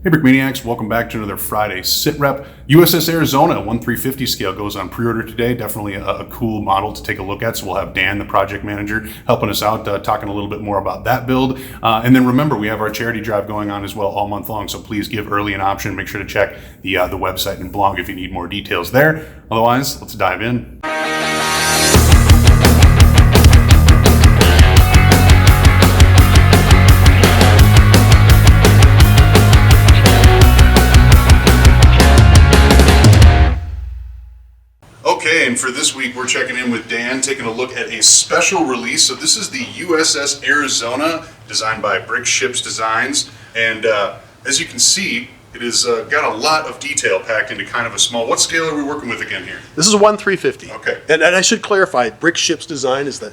Hey Brickmaniacs, welcome back to another Friday sit rep. USS Arizona 1/350 scale goes on pre-order today. Definitely a cool model to take a look at. So we'll have Dan, the project manager, helping us out, talking a little bit more about that build. And then remember, we have our charity drive going on as well all month long. So please give early an option. Make sure to check the website and blog if you need more details there. Otherwise, let's dive in. Okay, and for this week, we're checking in with Dan, taking a look at a special release. So this is the USS Arizona, designed by Brick Ships Designs. And as you can see, it has got a lot of detail packed into kind of a small. What scale are we working with again here? This is a 1/350. Okay. And I should clarify, Brick Ships Design is the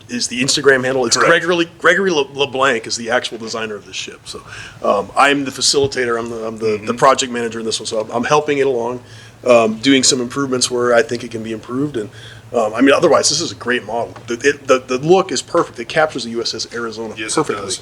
Instagram handle. It's Correct. Gregory LeBlanc is the actual designer of this ship. So I'm the facilitator. I'm the project manager in this one. So I'm helping it along. Doing some improvements where I think it can be improved, and otherwise this is a great model. The look is perfect. It captures the USS Arizona perfectly.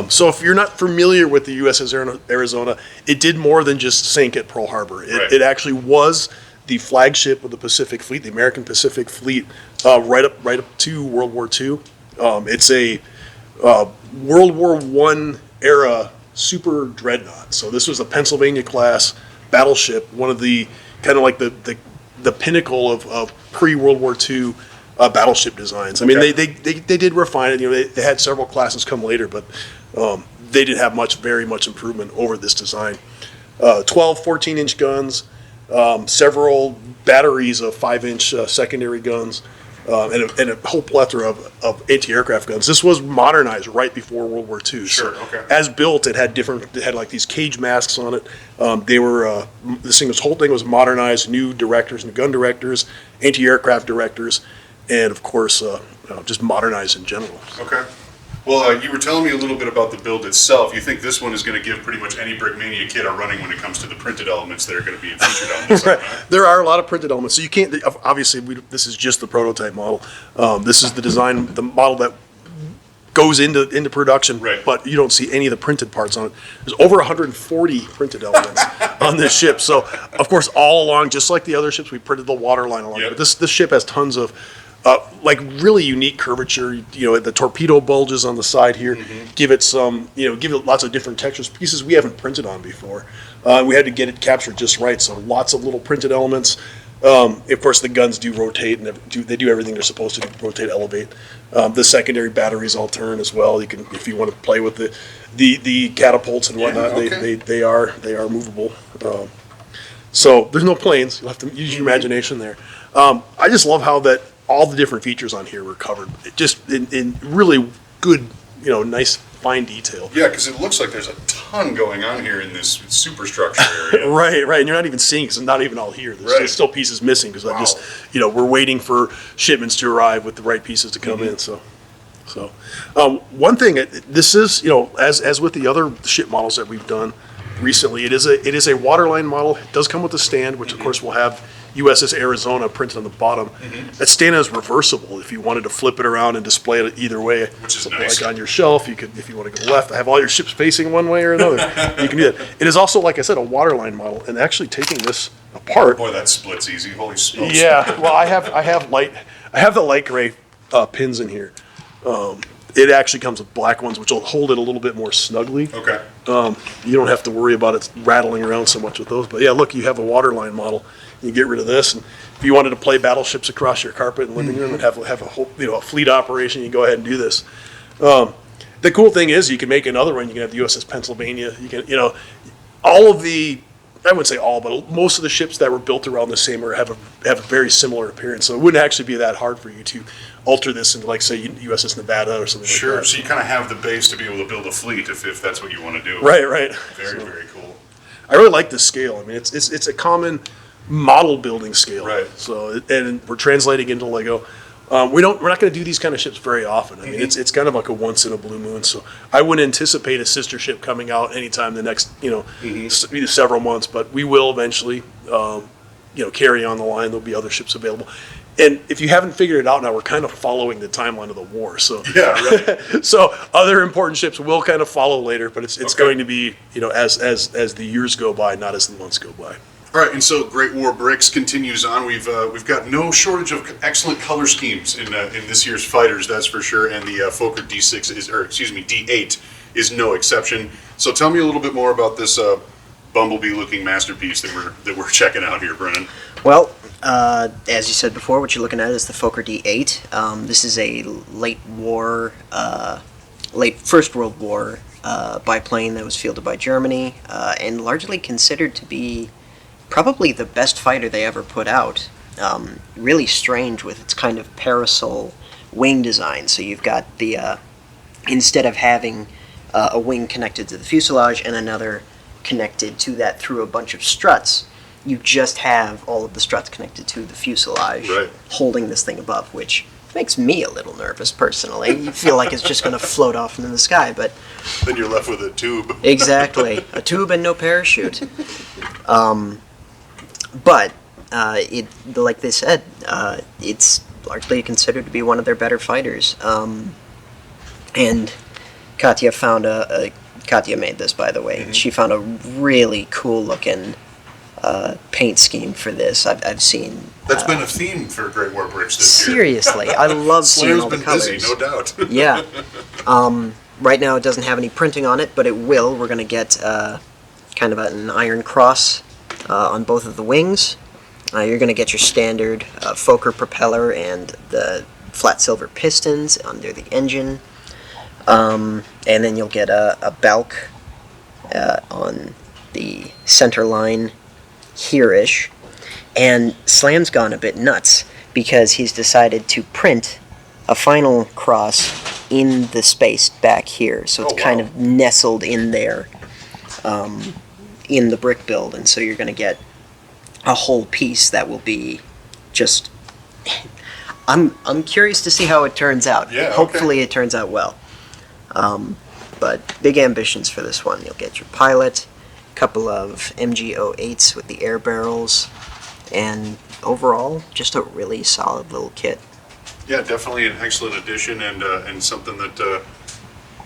So if you're not familiar with the USS Arizona, it did more than just sink at Pearl Harbor. It actually was the flagship of the Pacific Fleet, the American Pacific Fleet, right up to World War II. It's a World War I era super dreadnought. So this was a Pennsylvania class battleship, one of the kind of like the pinnacle of pre-World War II battleship designs. I mean, they did refine it. You know, they had several classes come later, but they did have very much improvement over this design. 12 14-inch guns, several batteries of 5-inch secondary guns, and a whole plethora of anti-aircraft guns. This was modernized right before World War II. Sure. So Okay. as built, it had like these cage masks on it. They were this whole thing was modernized. New directors and gun directors, anti-aircraft directors, and of course just modernized in general. Okay. Well, you were telling me a little bit about the build itself. You think this one is going to give pretty much any Brickmania kit a running when it comes to the printed elements that are going to be featured on this. Right. There are a lot of printed elements, so you can't. Obviously, this is just the prototype model. This is the model that goes into production, Right. But you don't see any of the printed parts on it. There's over 140 printed elements on this ship. So, of course, all along, just like the other ships, we printed the waterline along. Yep. But this ship has tons of like really unique curvature. You know, the torpedo bulges on the side here give it some, give it lots of different textures, pieces we haven't printed on before. We had to get it captured just right, so lots of little printed elements. Of course, the guns do rotate, and they do everything they're supposed to do: rotate, elevate. The secondary batteries all turn as well. You can, if you want to play with the catapults and whatnot, okay. they are movable. So there's no planes. You'll have to use your imagination there. I just love how that all the different features on here were covered, just in really good, nice fine detail. Yeah, because it looks like there's a ton going on here in this superstructure area. Right, and you're not even seeing it, because it's not even all here. There's still pieces missing, because Wow. we're waiting for shipments to arrive with the right pieces to come in. So one thing, this is, as with the other ship models that we've done recently, it is a waterline model. It does come with a stand, which of course will have USS Arizona printed on the bottom. That stand is reversible if you wanted to flip it around and display it either way. Which is Something nice. Like on your shelf, you could, if you want to go left, have all your ships facing one way or another. You can do that. It is also, like I said, a waterline model, and actually taking this apart. Boy, that splits easy. Holy smokes. Yeah, well, I have the light gray pins in here. It actually comes with black ones, which will hold it a little bit more snugly. Okay. You don't have to worry about it rattling around so much with those. But yeah, look, you have a waterline model. You get rid of this, and if you wanted to play battleships across your carpet and living room and have a whole a fleet operation, you can go ahead and do this. The cool thing is you can make another one. You can have the USS Pennsylvania. You can all of the, I wouldn't say all, but most of the ships that were built around the same have a very similar appearance. So it wouldn't actually be that hard for you to alter this into, like, say, USS Nevada or something like that. Sure. So you kind of have the base to be able to build a fleet if that's what you want to do. Right. Very, very cool. I really like this scale. I mean, it's a common model building scale. Right. So, and we're translating into Lego. We're not going to do these kind of ships very often. I mean, it's kind of like a once in a blue moon. So I wouldn't anticipate a sister ship coming out anytime the next, several months. But we will eventually, carry on the line. There'll be other ships available. And if you haven't figured it out now, we're kind of following the timeline of the war. So Yeah, right. so other important ships will kind of follow later, but it's Okay. going to be, as the years go by, not as the months go by. All right, and so Great War Bricks continues on. We've got no shortage of excellent color schemes in this year's fighters, that's for sure. And the Fokker D6 D8 is no exception. So tell me a little bit more about this bumblebee-looking masterpiece that we're checking out here, Brennan. Well, as you said before, what you're looking at is the Fokker D8. This is a late First World War biplane that was fielded by Germany and largely considered to be probably the best fighter they ever put out. Really strange with its kind of parasol wing design. So you've got the instead of having a wing connected to the fuselage and another connected to that through a bunch of struts, you just have all of the struts connected to the fuselage, Right. holding this thing above, which makes me a little nervous personally. You feel like it's just going to float off into the sky, but Then you're left with a tube. exactly, a tube and no parachute. But like they said, it's largely considered to be one of their better fighters. And Katya found Katya made this, by the way. Mm-hmm. She found a really cool looking paint scheme for this. I've seen. That's been a theme for Great War Bricks this year. Seriously, I love seeing Slayer's all the been colors. busy, no doubt. Yeah. Right now it doesn't have any printing on it, but it will. We're going to get kind of an iron cross on both of the wings. You're going to get your standard Fokker propeller and the flat silver pistons under the engine. And then you'll get a balk on the center line here-ish. And Slam's gone a bit nuts because he's decided to print a final cross in the space back here. So it's kind of nestled in there in the brick build. And so you're going to get a whole piece that will be just... I'm curious to see how it turns out. Yeah, okay. Hopefully it turns out well. But big ambitions for this one. You'll get your pilot, a couple of MG08s with the air barrels, and overall, just a really solid little kit. Yeah, definitely an excellent addition and something that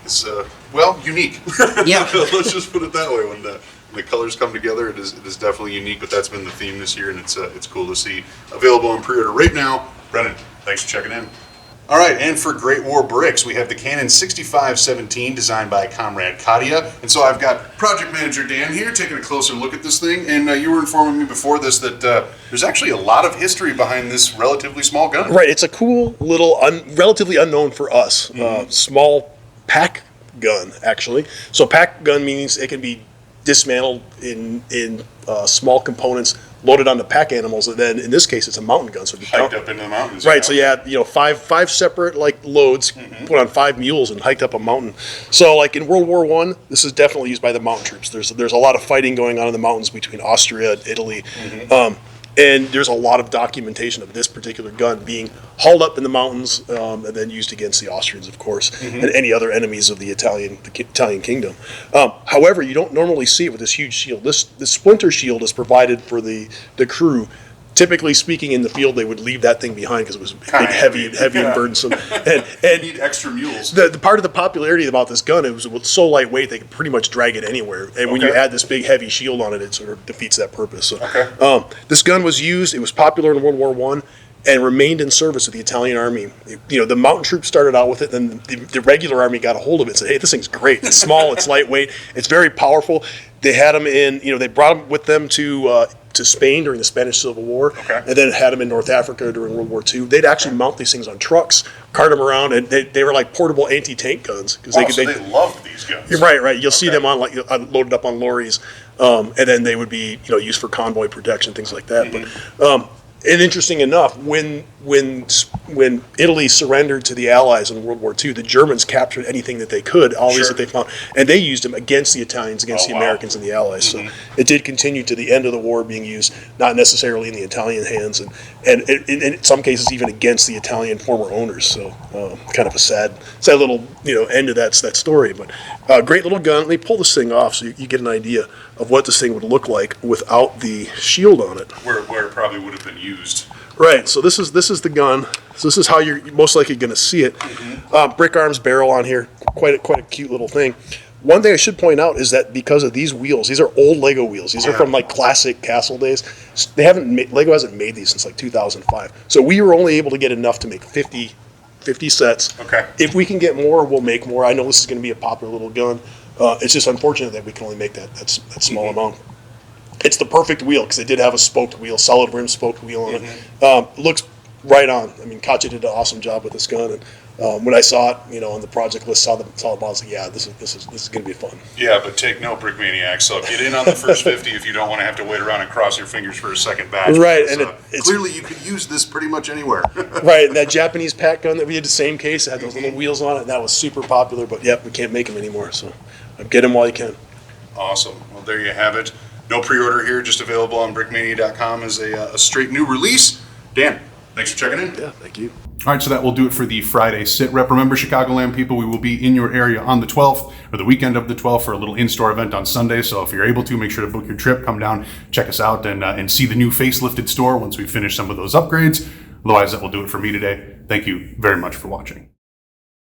is unique. Yeah. Let's just put it that way. When the colors come together, it is definitely unique. But that's been the theme this year, and it's cool to see available on pre-order right now. Brennan, thanks for checking in. All right, and for Great War Bricks, we have the Canon 6517 designed by Comrade Katya. And so I've got project manager Dan here taking a closer look at this thing. And you were informing me before this that there's actually a lot of history behind this relatively small gun. Right, it's a cool little, relatively unknown for us, small pack gun, actually. So pack gun means it can be dismantled in small components, loaded onto pack animals, and then in this case it's a mountain gun. So Hiked up into the mountains. right, so you had five separate loads put on 5 mules and hiked up a mountain. So like in World War I, this is definitely used by the mountain troops. There's a lot of fighting going on in the mountains between Austria and Italy. And there's a lot of documentation of this particular gun being hauled up in the mountains and then used against the Austrians, of course, and any other enemies of the Italian kingdom. However, you don't normally see it with this huge shield. This splinter shield is provided for the crew. Typically speaking, in the field, they would leave that thing behind because it was big, heavy and burdensome. And You need extra mules. the part of the popularity about this gun, it was so lightweight they could pretty much drag it anywhere. And when you add this big heavy shield on it, it sort of defeats that purpose. So, this gun was used. It was popular in World War I and remained in service with the Italian army. The mountain troops started out with it, then the regular army got a hold of it and said, "Hey, this thing's great. It's small. It's lightweight. It's very powerful." They had them in. They brought them with them to Spain during the Spanish Civil War, and then had them in North Africa during World War II. They'd actually mount these things on trucks, cart them around, and they were like portable anti-tank guns. They loved these guns. You're right. You'll see them on loaded up on lorries, and then they would be used for convoy protection, things like that. But and interesting enough, when Italy surrendered to the Allies in World War II, the Germans captured anything that they could, always that they found, and they used them against the Italians, against the Americans and the Allies. So it did continue to the end of the war being used, not necessarily in the Italian hands, and in some cases even against the Italian former owners. So kind of a sad little end of that story. But great little gun. Let me pull this thing off so you get an idea of what this thing would look like without the shield on it. Where it probably would have been used. Right. So this is the gun. So this is how you're most likely going to see it. Brick arms barrel on here. Quite a cute little thing. One thing I should point out is that because of these wheels, these are old Lego wheels. These are from like classic Castle days. Lego hasn't made these since like 2005. So we were only able to get enough to make 50 sets. Okay. If we can get more, we'll make more. I know this is going to be a popular little gun. It's just unfortunate that we can only make that small amount. It's the perfect wheel because they did have a spoked wheel, solid rim spoked wheel on it. Looks right on. I mean, Katya did an awesome job with this gun. And when I saw it, on the project list, saw the model, I was like, yeah, this is going to be fun. Yeah, but take note, Brick Maniacs. So get in on the first 50 if you don't want to have to wait around and cross your fingers for a second batch. Right, Because, and it's clearly you could use this pretty much anywhere. right. And that Japanese pack gun that we had, the same case, it had those little wheels on it, and that was super popular. But yep, we can't make them anymore. So get them while you can. Awesome. Well, there you have it. No pre-order here, just available on brickmania.com as a straight new release. Dan, thanks for checking in. Yeah, thank you. All right, so that will do it for the Friday sit rep. Remember, Chicagoland people, we will be in your area on the 12th or the weekend of the 12th for a little in-store event on Sunday. So if you're able to, make sure to book your trip, come down, check us out, and see the new facelifted store once we finish some of those upgrades. Otherwise, that will do it for me today. Thank you very much for watching.